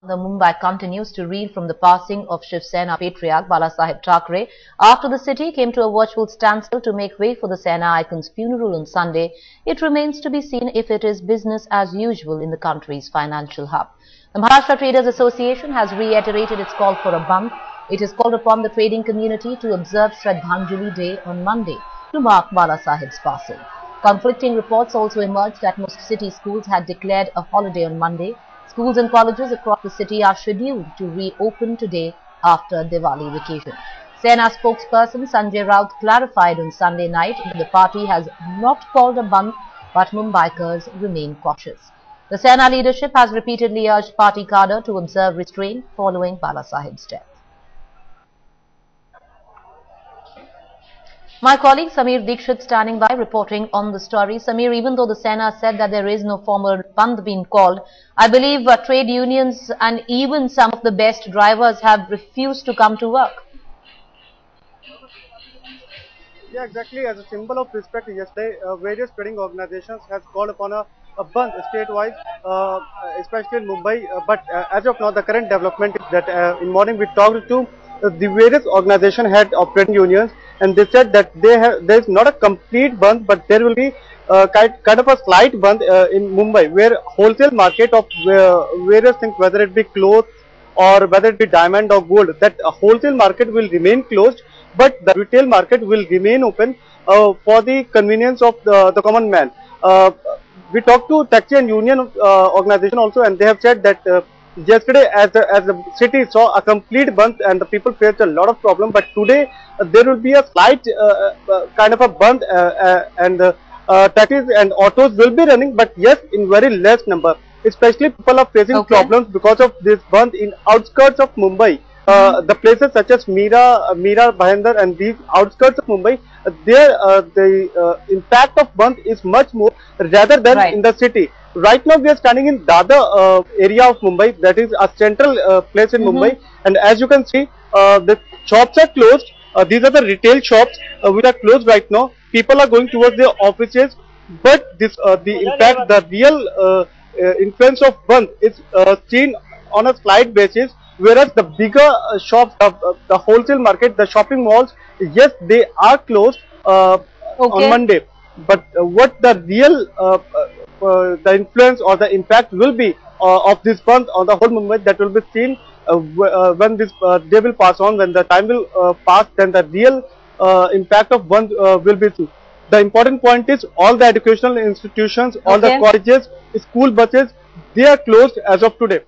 The Mumbai continues to reel from the passing of Shiv Sena patriarch Balasaheb Thackeray. After the city came to a virtual standstill to make way for the Sena icon's funeral on Sunday, it remains to be seen if it is business as usual in the country's financial hub. The Maharashtra Traders Association has reiterated its call for a Bandh. It has called upon the trading community to observe Shraddhanjali Day on Monday to mark Balasaheb's passing. Conflicting reports also emerged that most city schools had declared a holiday on Monday. Schools and colleges across the city are scheduled to reopen today after Diwali vacation. Sena spokesperson Sanjay Raut clarified on Sunday night that the party has not called a Bandh, but Mumbaikars remain cautious. The Sena leadership has repeatedly urged party cadre to observe restraint following Balasaheb's death. My colleague Samir Dikshit standing by reporting on the story. Samir, even though the Sena said that there is no formal Bandh being called, I believe trade unions and even some of the best drivers have refused to come to work. Yeah, exactly. As a symbol of respect, yesterday various trading organizations has called upon a Bandh statewide, especially in Mumbai. But as of now, the current development is that in morning we talked to the various organization head of trading unions, and they said that there is not a complete Bandh, but there will be kind of a slight Bandh in Mumbai, where wholesale market of various things, whether it be clothes or whether it be diamond or gold, that wholesale market will remain closed, but the retail market will remain open for the convenience of the common man. We talked to taxi and union organization also, and they have said that yesterday as the city saw a complete Bandh and the people faced a lot of problem, but today there will be a slight kind of a Bandh and taxis and autos will be running, but yes, in very less number. Especially people are facing problems because of this Bandh in outskirts of Mumbai. The places such as Mira, Bhayandar and these outskirts of Mumbai, there the impact of Bandh is much more rather than in the city. Right now we are standing in Dadar area of Mumbai, that is a central place in Mumbai, and as you can see, the shops are closed. These are the retail shops which are closed right now. People are going towards their offices, but this the impact, the real influence of Bandh is seen on a slight basis, whereas the bigger shops, the wholesale market, the shopping malls, yes, they are closed on Monday, but what the real the influence or the impact will be of this Bandh on the whole Mumbai, that will be seen when this day will pass on. When the time will pass, then the real impact of Bandh will be seen. The important point is all the educational institutions, all the colleges, school buses, they are closed as of today.